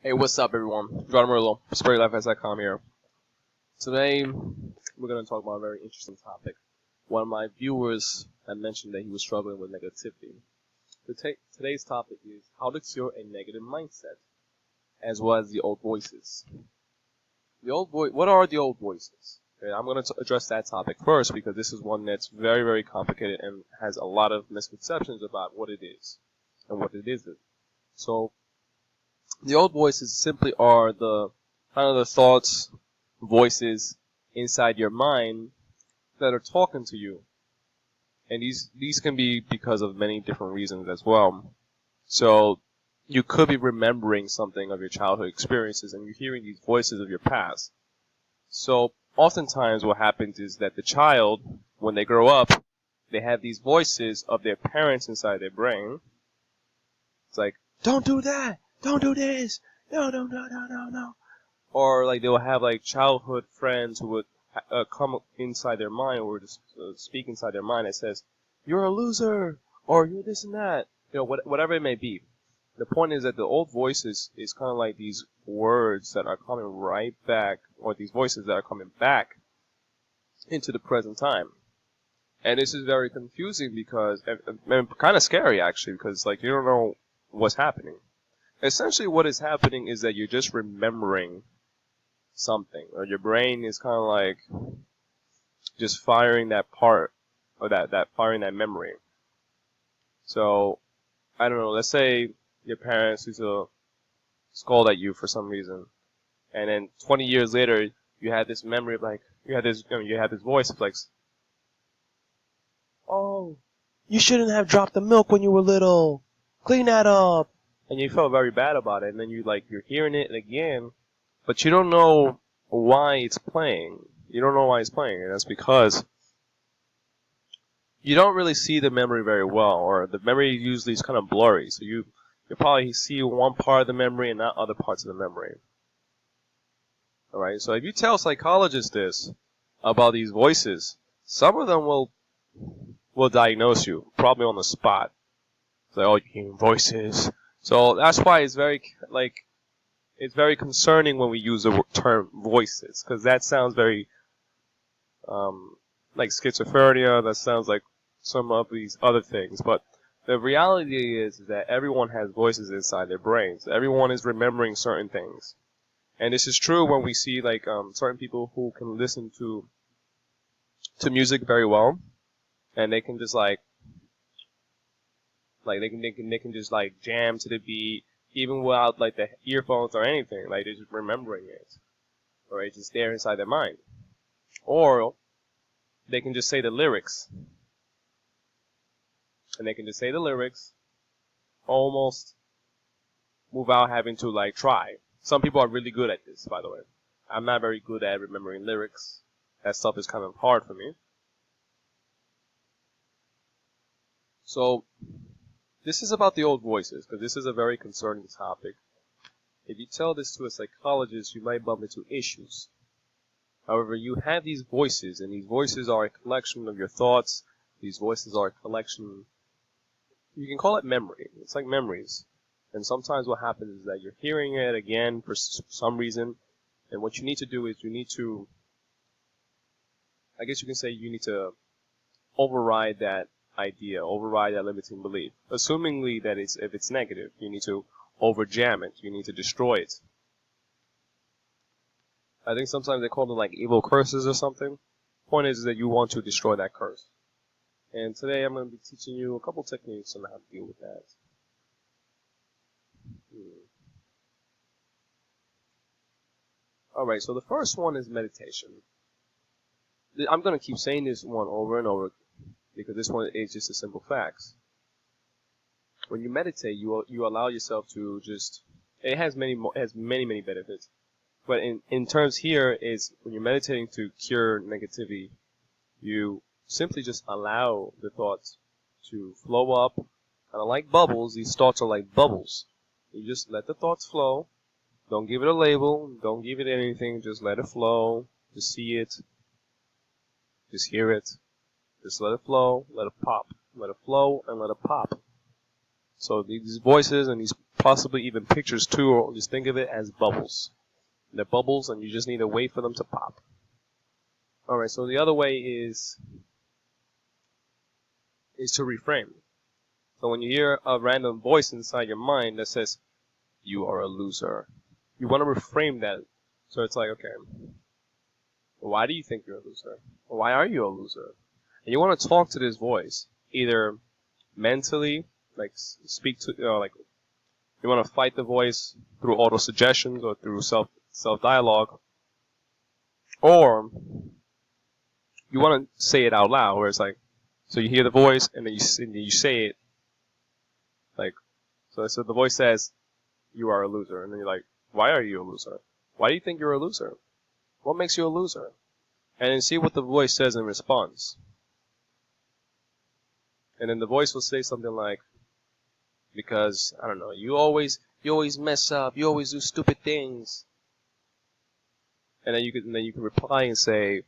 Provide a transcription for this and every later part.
Hey, what's up, everyone? Gerardo, SprayLifeS.com here. Today, we're going to talk about a very interesting topic. One of my viewers had mentioned that he was struggling with negativity. Today's topic is how to cure a negative mindset, as well as the old voices. What are the old voices? Okay, I'm going to address that topic first because this is one that's very, very complicated and has a lot of misconceptions about what it is and what it isn't. So, the old voices simply are the kind of the thoughts, voices inside your mind that are talking to you. And these can be because of many different reasons as well. So you could be remembering something of your childhood experiences and you're hearing these voices of your past. So oftentimes what happens is that the child, when they grow up, they have these voices of their parents inside their brain. It's like, don't do that! Don't do this! No, no, no, no, no, no. Or like they'll have like childhood friends who would come inside their mind or just speak inside their mind that says, you're a loser! Or you're this and that. You know, whatever it may be. The point is that the old voices is kind of like these words that are coming right back, or these voices that are coming back into the present time. And this is very confusing because, and kind of scary actually, because like you don't know what's happening. Essentially what is happening is that you're just remembering something, or your brain is kind of like just firing that part, or that firing that memory. So, I don't know, let's say your parents used to scold at you for some reason, and then 20 years later, you had this memory of like, you had this voice of like, oh, you shouldn't have dropped the milk when you were little. Clean that up. And you felt very bad about it, and then you're hearing it again, but you don't know why it's playing. You don't know why it's playing, and that's because you don't really see the memory very well, or the memory usually is kind of blurry, so you probably see one part of the memory and not other parts of the memory. Alright, so if you tell psychologists this about these voices, some of them will diagnose you, probably on the spot. It's like, oh, you're hearing voices. So that's why it's very concerning when we use the term voices, because that sounds very like schizophrenia. That sounds like some of these other things. But the reality is that everyone has voices inside their brains. Everyone is remembering certain things, and this is true when we see like certain people who can listen to music very well, and they can just like they can just like jam to the beat even without like the earphones or anything. Like they're just remembering it, or it's just there inside their mind. Or they can just say the lyrics, and they can just say the lyrics almost without having to like try. Some people are really good at this, by the way. I'm not very good at remembering lyrics. That stuff is kind of hard for me. So this is about the old voices, because this is a very concerning topic. If you tell this to a psychologist, you might bump into issues. However, you have these voices, and these voices are a collection of your thoughts. These voices are a collection, you can call it memory. It's like memories. And sometimes what happens is that you're hearing it again for some reason, and what you need to do is I guess you can say you need to override that idea, override that limiting belief. Assumingly that if it's negative, you need to overjam it, you need to destroy it. I think sometimes they call them like evil curses or something. Point is that you want to destroy that curse. And today I'm going to be teaching you a couple techniques on how to deal with that. Alright, so the first one is meditation. I'm going to keep saying this one over and over because this one is just a simple fact. When you meditate, you allow yourself to just, it has many benefits. But in terms here is when you're meditating to cure negativity, you simply just allow the thoughts to flow up, kind of like bubbles. These thoughts are like bubbles. You just let the thoughts flow. Don't give it a label. Don't give it anything. Just let it flow. Just see it. Just hear it. Just let it flow. Let it pop. Let it flow and let it pop. So these voices and these possibly even pictures too, or just think of it as bubbles. They're bubbles, and you just need to wait for them to pop. All right. So the other way is to reframe. So when you hear a random voice inside your mind that says, "You are a loser," you want to reframe that. So it's like, okay, why do you think you're a loser? Why are you a loser? And you want to talk to this voice, either mentally, like speak to, like you want to fight the voice through auto suggestions or through self dialogue, or you want to say it out loud, where it's like, so you hear the voice and then you say it, like, so the voice says, "You are a loser," and then you're like, "Why are you a loser? Why do you think you're a loser? What makes you a loser?" And then see what the voice says in response. And then the voice will say something like, "Because I don't know, you always mess up, you always do stupid things." And then you can reply and say,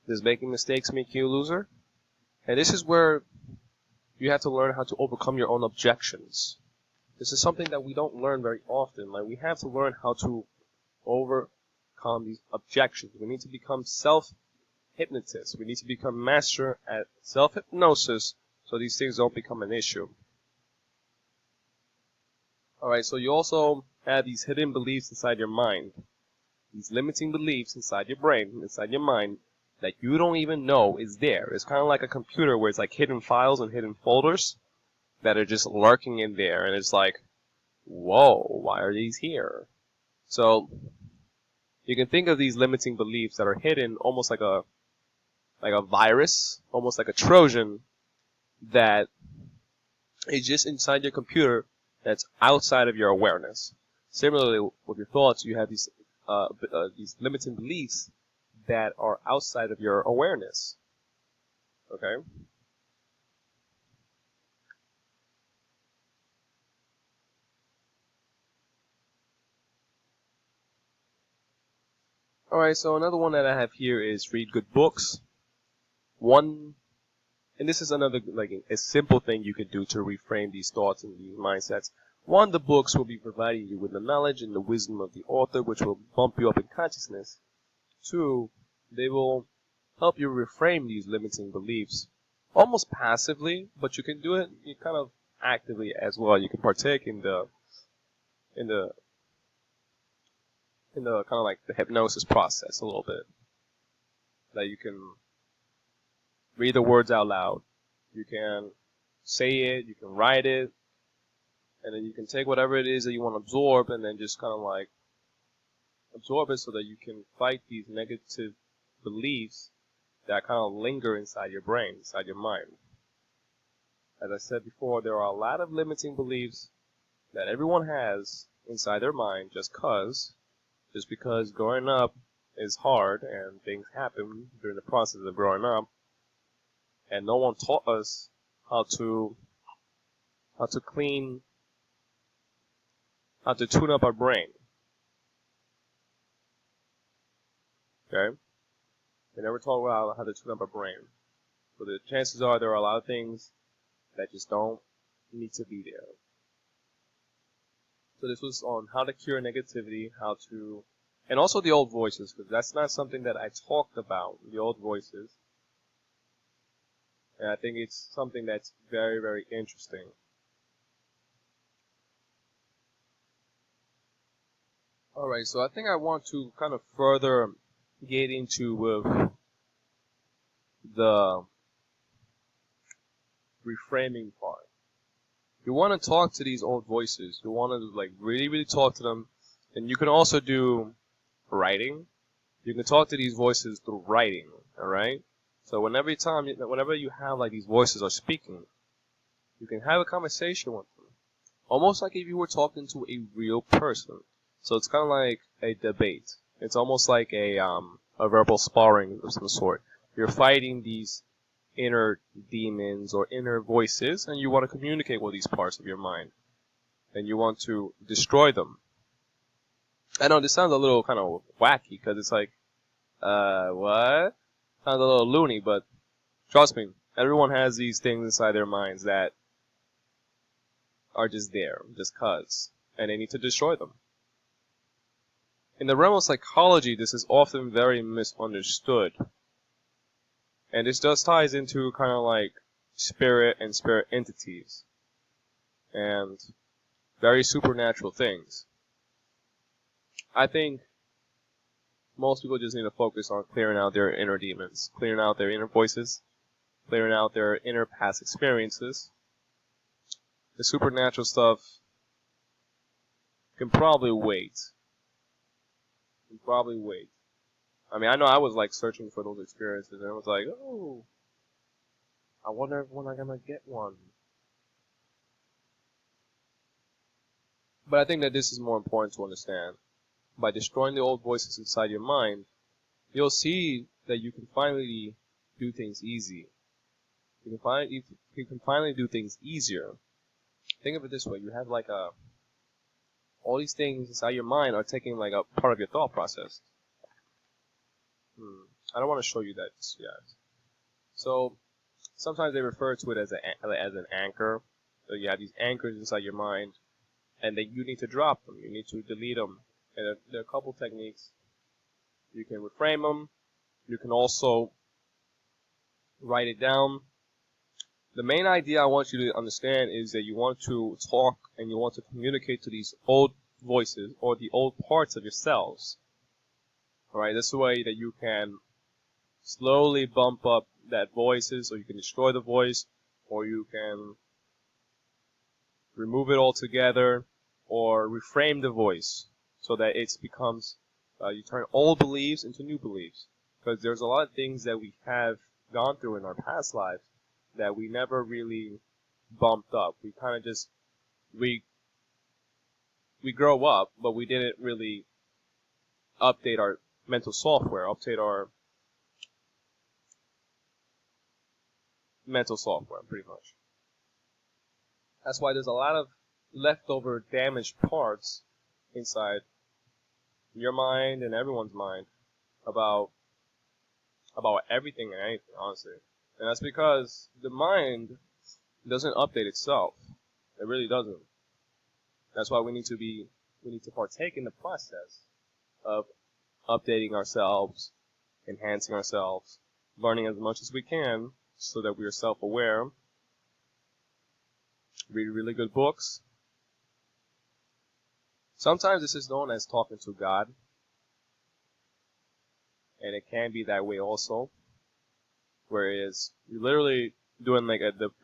"Does making mistakes make you a loser?" And this is where you have to learn how to overcome your own objections. This is something that we don't learn very often. Like, we have to learn how to overcome these objections. We need to become self-hypnotists. We need to become master at self-hypnosis so these things don't become an issue. Alright, so you also have these hidden beliefs inside your mind. These limiting beliefs inside your brain, inside your mind, that you don't even know is there. It's kind of like a computer where it's like hidden files and hidden folders that are just lurking in there. And it's like, whoa, why are these here? So you can think of these limiting beliefs that are hidden almost like a virus, almost like a Trojan that is just inside your computer that's outside of your awareness. Similarly, with your thoughts, you have these limiting beliefs that are outside of your awareness. Okay? Alright, so another one that I have here is read good books. One, and this is another, like, a simple thing you could do to reframe these thoughts and these mindsets. One, the books will be providing you with the knowledge and the wisdom of the author, which will bump you up in consciousness. Two, they will help you reframe these limiting beliefs almost passively, but you can do it kind of actively as well. You can partake in the kind of like the hypnosis process a little bit. That you can read the words out loud. You can say it, you can write it, and then you can take whatever it is that you want to absorb and then just kind of like absorb it so that you can fight these negative beliefs that kind of linger inside your brain, inside your mind. As I said before, there are a lot of limiting beliefs that everyone has inside their mind just because growing up is hard and things happen during the process of growing up, and no one taught us how to tune up our brain. Okay? We never taught about how to tune up our brain. So the chances are there are a lot of things that just don't need to be there. So this was on how to cure negativity, and also the old voices, because that's not something that I talked about, the old voices. And I think it's something that's very, very interesting. Alright, so I think I want to kind of further get into with the reframing part. You want to talk to these old voices. You want to like really, really talk to them. And you can also do writing. You can talk to these voices through writing, alright? So whenever you have like these voices are speaking, you can have a conversation with them. Almost like if you were talking to a real person. So it's kind of like a debate. It's almost like a verbal sparring of some sort. You're fighting these inner demons or inner voices, and you want to communicate with these parts of your mind. And you want to destroy them. I know this sounds a little kind of wacky, because it's like, what? Sounds a little loony, but trust me, everyone has these things inside their minds that are just there, just cuz, and they need to destroy them. In the realm of psychology, this is often very misunderstood. And this just ties into kind of like spirit and spirit entities and very supernatural things. I think most people just need to focus on clearing out their inner demons, clearing out their inner voices, clearing out their inner past experiences. The supernatural stuff can probably wait. I mean, I know I was like searching for those experiences, and I was like, oh, I wonder when I'm gonna get one. But I think that this is more important to understand. By destroying the old voices inside your mind, you'll see that you can finally do things easy. You can finally do things easier. Think of it this way: you have like all these things inside your mind are taking like a part of your thought process. I don't want to show you that just yet. So sometimes they refer to it as an anchor. So you have these anchors inside your mind, and then you need to drop them. You need to delete them. And there are a couple techniques. You can reframe them. You can also write it down. The main idea I want you to understand is that you want to talk and you want to communicate to these old voices or the old parts of yourselves. Alright, this way that you can slowly bump up that voices, or you can destroy the voice, or you can remove it altogether, or reframe the voice so that it becomes, you turn old beliefs into new beliefs. Because there's a lot of things that we have gone through in our past lives that we never really bumped up. We kind of just, we grow up, but we didn't really update our mental software, pretty much. That's why there's a lot of leftover damaged parts inside your mind and everyone's mind about everything and anything, honestly. And that's because the mind doesn't update itself. It really doesn't. That's why we need to partake in the process of updating ourselves, enhancing ourselves, learning as much as we can so that we are self-aware, read really good books. Sometimes this is known as talking to God, and it can be that way also, whereas you're literally doing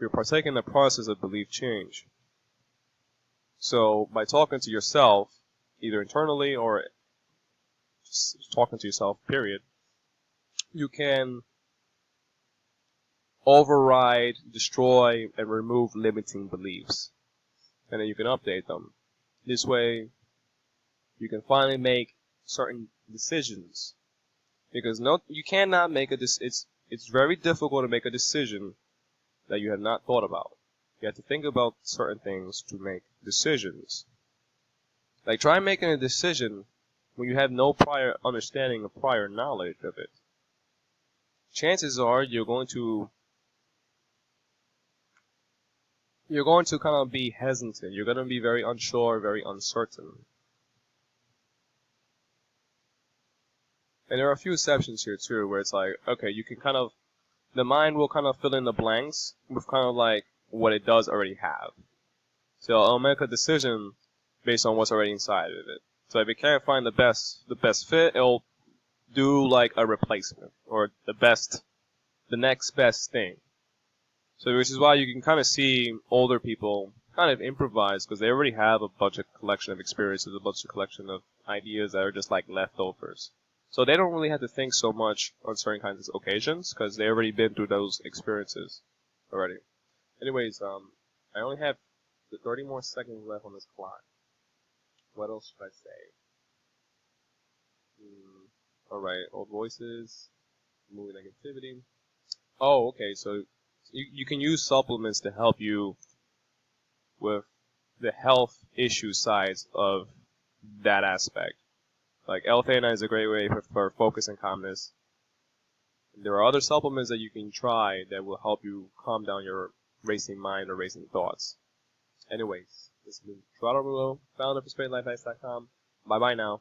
you're partaking in the process of belief change. So by talking to yourself, either internally or just talking to yourself, period, you can override, destroy, and remove limiting beliefs. And then you can update them. This way, you can finally make certain decisions. Because you cannot make it's very difficult to make a decision that you have not thought about. You have to think about certain things to make decisions. Like, try making a decision when you have no prior understanding or prior knowledge of it. Chances are you're going to kind of be hesitant. You're going to be very unsure, very uncertain. And there are a few exceptions here too, where it's like, okay, you can the mind will kind of fill in the blanks with kind of like what it does already have. So it'll make a decision based on what's already inside of it. So if it can't find the best fit, it'll do like a replacement or the next best thing. So which is why you can kind of see older people kind of improvise because they already have a bunch of collection of experiences, a bunch of collection of ideas that are just like leftovers. So they don't really have to think so much on certain kinds of occasions because they already been through those experiences already. Anyways, I only have 30 more seconds left on this clock. What else should I say? Alright, old voices, moving negativity. Oh, okay, so you can use supplements to help you with the health issue sides of that aspect. Like L-theanine is a great way for focus and calmness. There are other supplements that you can try that will help you calm down your racing mind or racing thoughts. Anyways, this has been Gerardo, founder of ProsperityLifeHacks.com. Bye bye now.